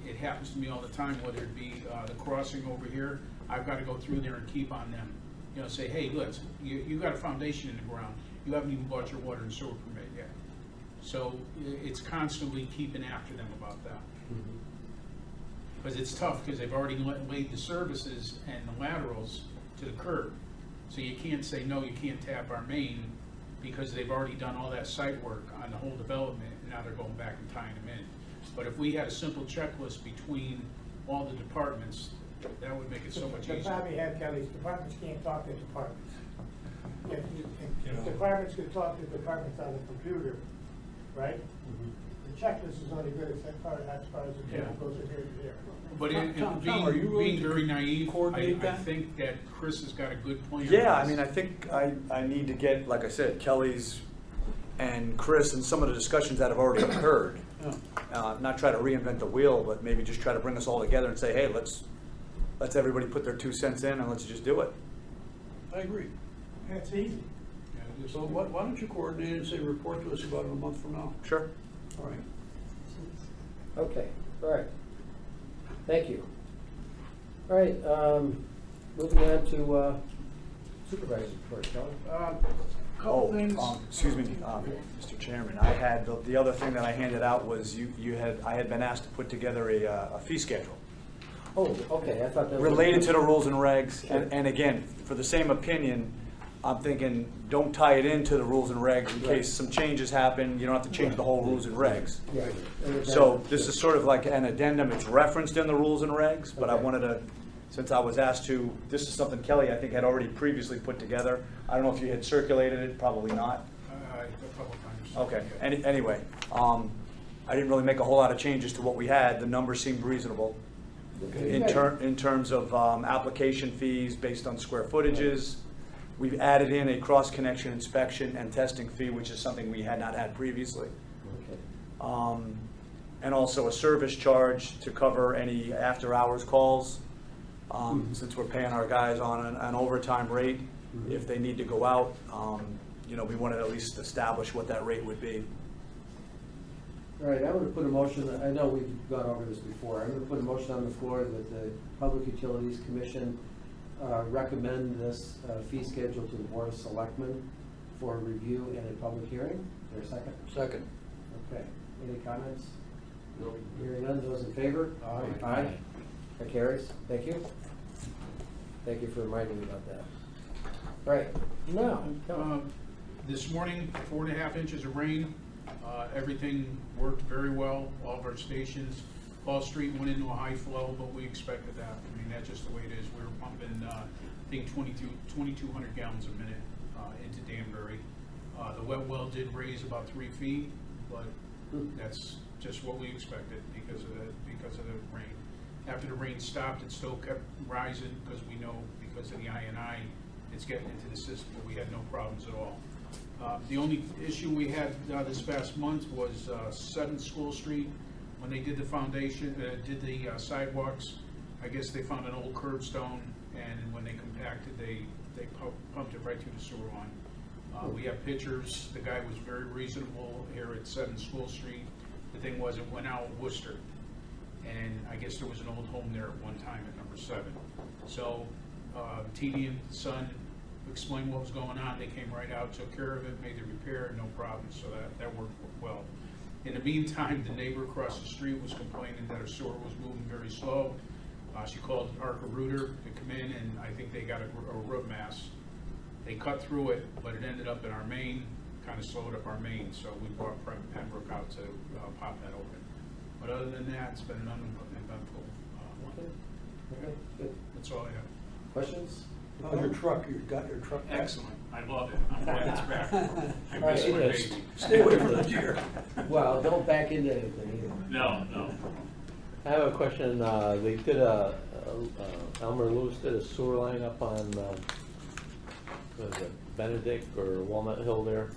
it happens to me all the time, whether it be the crossing over here, I've gotta go through there and keep on them. You know, say, hey, look, you got a foundation in the ground, you haven't even bought your water and sewer permit yet. So it's constantly keeping after them about that. Because it's tough, because they've already laid the services and the laterals to the curb. So you can't say, no, you can't tap our main, because they've already done all that site work on the whole development, and now they're going back and tying them in. But if we had a simple checklist between all the departments, that would make it so much The easier. problem you have, Kelly, is departments can't talk to departments. If departments could talk to departments on the computer, right? The checklist is only good as far as the table goes from here to there. But Tom, are you willing being to very naive, coordinate I that? think that Chris has got a good plan. Yeah, I mean, I think I need to get, like I said, Kelly's and Chris and some of the discussions that have already occurred. Not try to reinvent the wheel, but maybe just try to bring us all together and say, hey, let's everybody put their 2 cents in and let's just do it. I agree. That's easy. Yeah, just- So why don't you coordinate and say, report to us about it a month from now? Sure. All right. okay, all right. Thank you. All right, moving on to supervisor's report, Kelly. Couple things. Excuse me, Mr. Chairman, I had, the other thing that I handed out was I had been asked to put together a fee schedule Oh, okay, I thought that was. related to the rules and regs, Sure. and again, for the same opinion, I'm thinking, don't tie it into the rules and regs in case some changes happen, you don't have to change the whole rules and regs. Yeah. So this is sort of like an addendum, it's referenced in the rules and regs, but I Okay. wanted to, since I was asked to, this is something Kelly, I think, had already previously put together. I don't know if you had circulated it, probably not. A couple times. Okay, anyway, I didn't really make a whole lot of changes to what we had, the numbers seemed reasonable. In terms of application fees based on square footages, we've added in a cross-connection inspection and testing fee, which is something we had not had previously. Okay. And also a service charge to cover any after-hours calls, since we're paying our guys on an overtime rate. If they need to go out, you know, we wanted to at least establish what that rate would be. All right, I'm going to put a motion, I know we've gone over this before, I'm going to put a motion on the floor that the Public Utilities Commission recommend this fee schedule to the Board of Selectmen for review and a public hearing. Is there a second? Second. Okay, any comments? No. Hearing none, those in favor? Aye. Aye. That carries, thank you. Thank you for reminding me about that. All right, now, This morning, 4.5 inches of rain. Everything worked very well, all of our stations. Fall Street went into a high flow, but we expected that. I mean, that's just the way it is. We were pumping, I think, 2,200 gallons a minute into Danbury. The wet well did raise about 3 feet, but that's just what we expected because of the rain. After the rain stopped, it still kept rising because we know because of the I&I, it's getting into the system, but we had no problems at all. The only issue we had this past month was 7th School Street. When they did the foundation, did the sidewalks, I guess they found an old curbstone, and when they compacted, they pumped it right through the sewer line. We have pictures. The guy was very reasonable here at 7th School Street. The thing was, it went out Worcester, and I guess there was an old home there at one time at number 7. So TD and Son explained what was going on. They came right out, took care of it, made the repair, no problem. So that worked well. In the meantime, the neighbor across the street was complaining that her sewer was moving very slow. She called Arca Rooter to come in, and I think they got a root mass. They cut through it, but it ended up in our main, kind of slowed up our main. So we brought Pembroke out to pop that open. But other than that, it's been an uneventful one. okay, good. That's all I have. Questions? Your truck, you got your truck back. Excellent. I love it. I'm glad it's back. I miss my Yes. baby. Stay away from the deer. Well, don't back into anything either. No. I have a question. They did Elmer Lewis did a sewer line up on, what is it, Benedict or Walnut Hill there?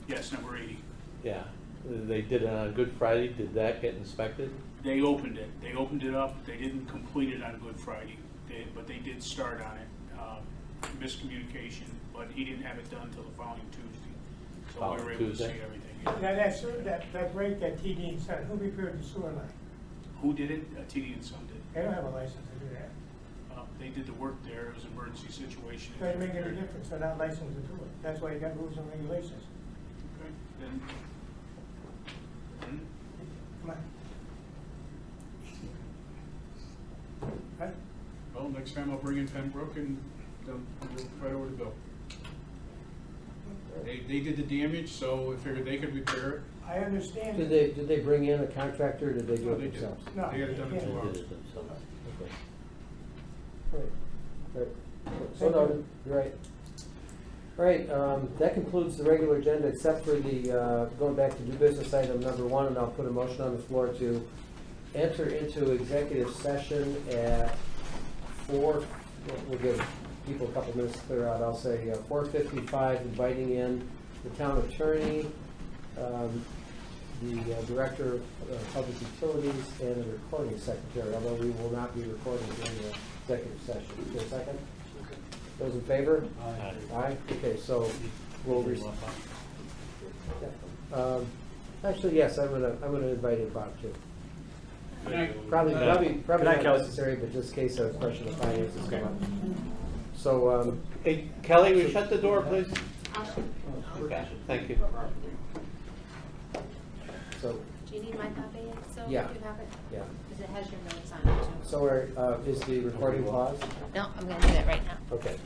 Yes, number 80. Yeah. They did it on Good Friday. Did that get inspected? They opened it. They opened it up. They didn't complete it on Good Friday, but they did start on it. Miscommunication, but he didn't have it done until the following Tuesday. So we were able to see Tuesday? everything. Now, that break that TD and Son, who repaired the sewer line? Who did it? TD and Son did. They don't have a license to do that. They did the work there. It was an emergency situation. Doesn't make any difference, they're not licensed to do it. That's why you got rules and regulations. Okay, then. Come on. Right? Well, next time I'll bring in Pembroke and they'll right over to Bill. They did the damage, so I figured they could repair it. I understand. Did they bring in a contractor, or did they do No, it they did. themselves? No, They had it done in yeah. 2 They hours. did it themselves. Okay. Right. So noted, you're right. All right, that concludes the regular agenda, except for the, going back to new business item number 1, and I'll put a motion on the floor to enter into executive session at 4, we'll give people a couple minutes to clear out, I'll say 4:55, inviting in the town attorney, the director of public utilities, and the recording secretary, although we will not be recording during the executive session. Is there a second? Those in favor? Aye. Aye, okay, so we'll, actually, yes, I'm gonna invite in Bob too. Probably Good night, not Kelly. necessary, but just in case a question of finances come up. So, Hey, Kelly, will you shut the door, please? Okay, thank you. so, Do you need my copy? So Yeah. you have it? yeah. Because it has your notes on it too. So is the recording paused? No, I'm gonna do that right now. Okay.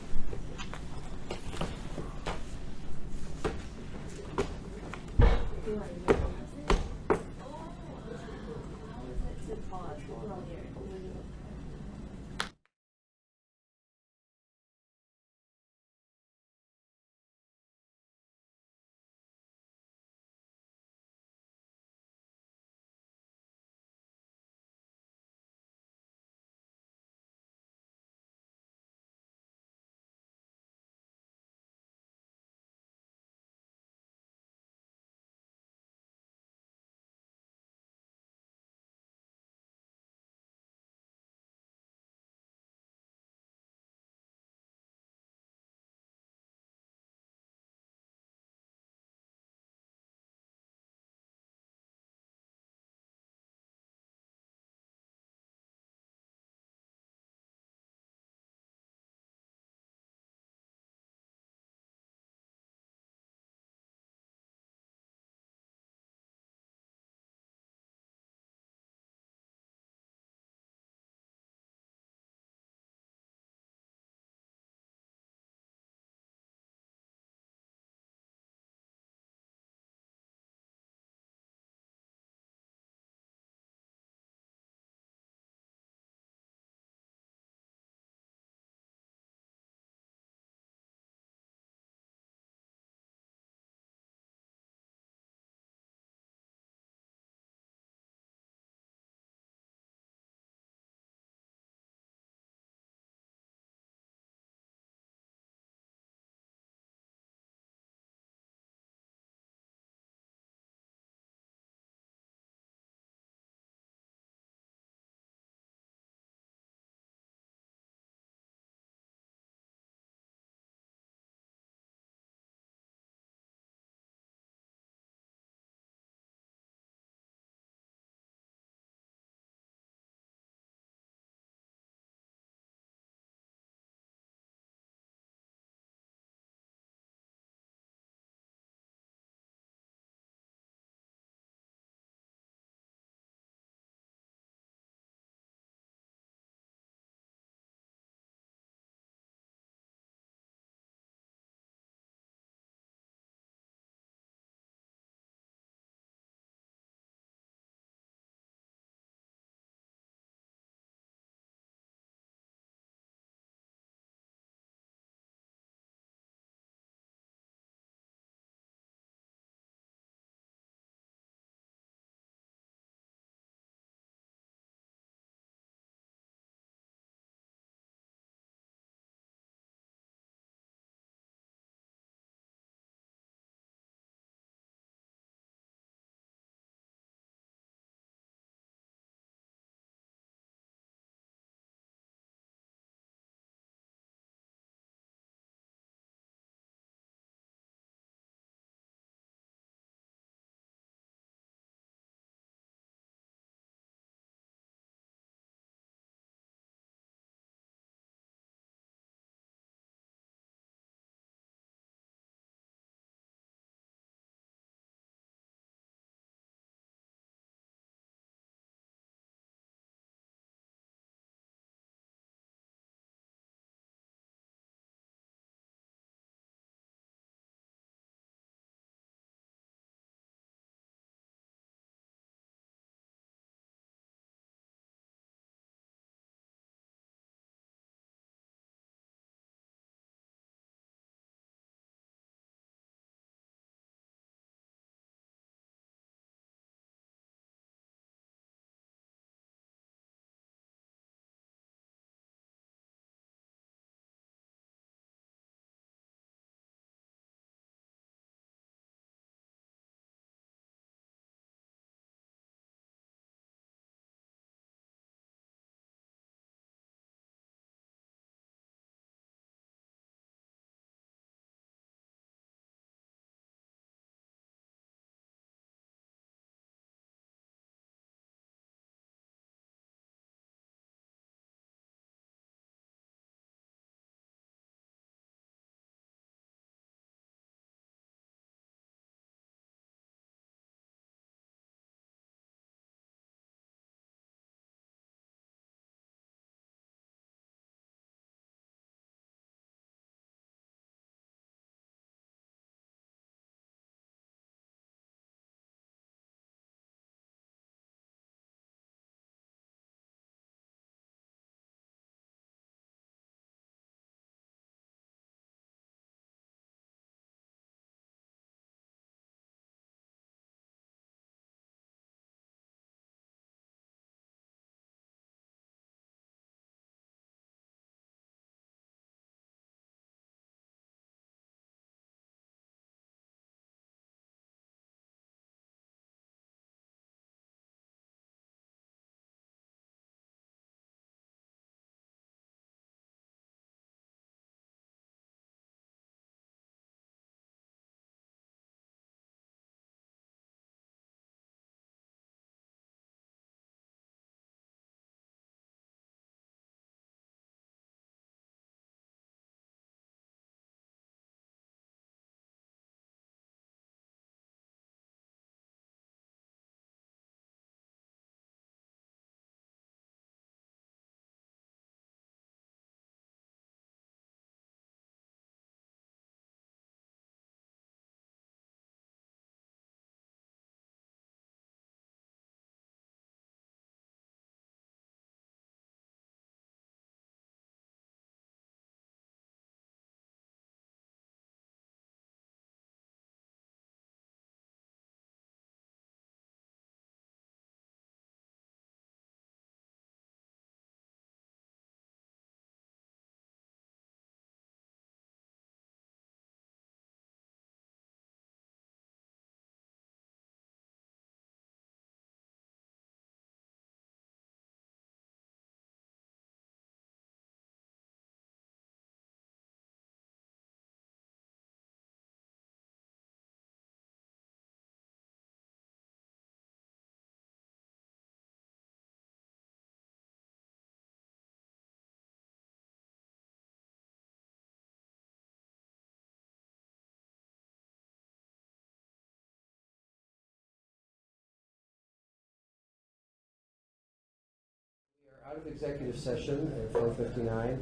Out of executive session at 4:59,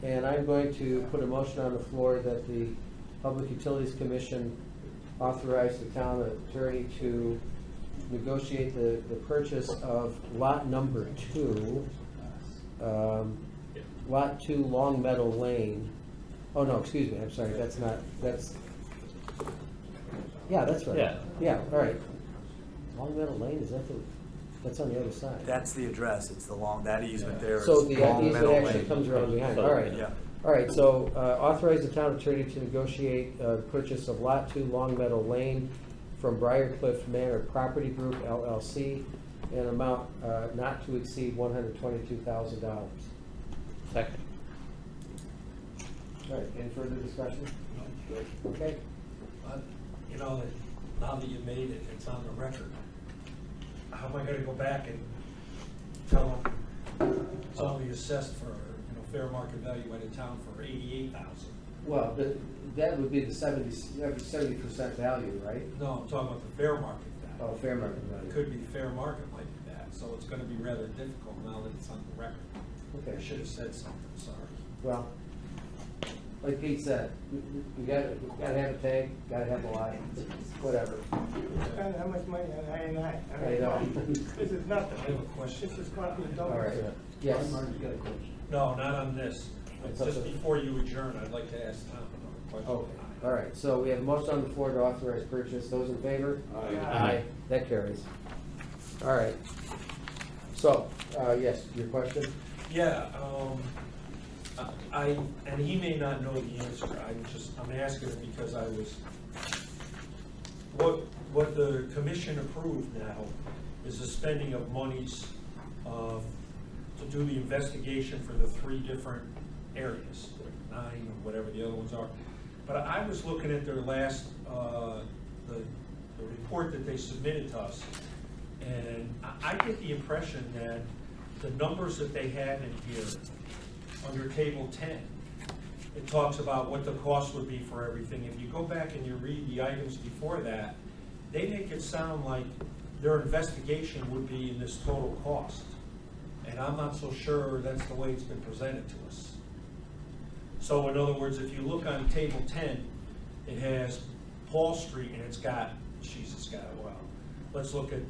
and I'm going to put a motion on the floor that the Public Utilities Commission authorize the town attorney to negotiate the purchase of lot number 2, lot 2 Long Meadow Lane. Oh, no, excuse me, I'm sorry, that's not, yeah, that's right. Yeah. Yeah, all right. Long Meadow Lane, is that that's on the other side? That's the address, it's that easement there. So is the Long easement Meadow actually Lane. comes around behind, So, all right. Yeah. All right, so authorize the town attorney to negotiate purchase of Lot 2 Long Meadow Lane from Briarcliff Manor Property Group LLC, an amount not to exceed $122,000. Second. All right, any further discussion? Okay. You know, now that you made it, it's on the record. How am I gonna go back and tell them it's only assessed for, fair market value by the town for $88,000? Well, that would be the 70% value, right? No, I'm talking about the fair market value. Oh, fair market value. It could be fair market like that, so it's gonna be rather difficult now that it's on the record. I Okay. should have said something, sorry. Well, like Pete said, we gotta have a tank, gotta have a lot, whatever. Spend how much money on I&I? I know. This is nothing. I have a question. This is copy and All donuts. right, yes. Marty's got a question. No, not on this. It's Just okay. before you adjourn, I'd like to ask Tom another question. Okay, all right, so we have a motion on the floor to authorize purchase, those in favor? Aye. That carries. All right. So, yes, your question? Yeah, and he may not know the answer, I'm asking it because what the commission approved now is the spending of monies to do the investigation for the 3 different areas, 9 or whatever the other ones are. But I was looking at their last, the report that they submitted to us, and I get the impression that the numbers that they had in here, under table 10, it talks about what the cost would be for everything. If you go back and you read the items before that, they make it sound like their investigation would be in this total cost. And I'm not so sure that's the way it's been presented to us. So in other words, if you look on table 10, it has Paul Street and it's got let's look at,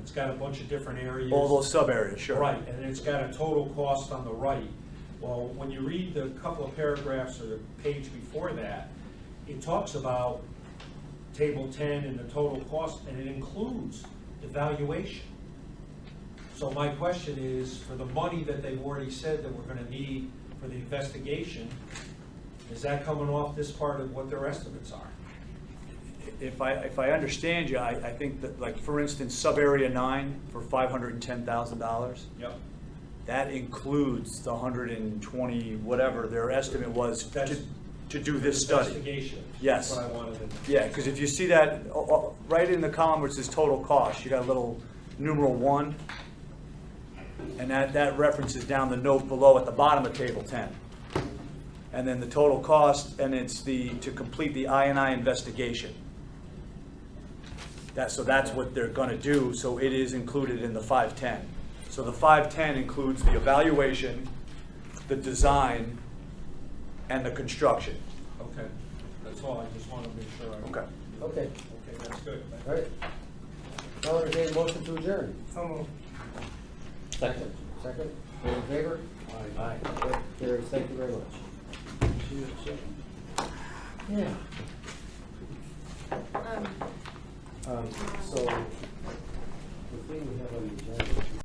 it's got a bunch of different areas. All those sub-areas, sure. Right, and it's got a total cost on the right. Well, when you read the couple of paragraphs or the page before that, it talks about table 10 and the total cost, and it includes the valuation. So my question is, for the money that they've already said that we're gonna need for the investigation, is that coming off this part of what their estimates are? If I understand you, I think that, like, for instance, sub-area 9 for $510,000. Yep. That includes the 120, whatever their estimate was to do this study. Investigation. Yes. That's what I wanted to know. Yeah, because if you see that, right in the column where it says total cost, you got a little numeral 1, and that references down the note below at the bottom of table 10. And then the total cost, and it's to complete the I&I investigation. So that's what they're gonna do, so it is included in the 510. So the 510 includes the evaluation, the design, and the construction. Okay, that's all, I just wanted to make sure. Okay. Okay, Okay, that's good. all right. Now entertain a motion to adjourn. So moved. Second. Second, all in favor? Aye. That carries, thank you very much. See you at 7. Yeah. So, the thing we have on the agenda.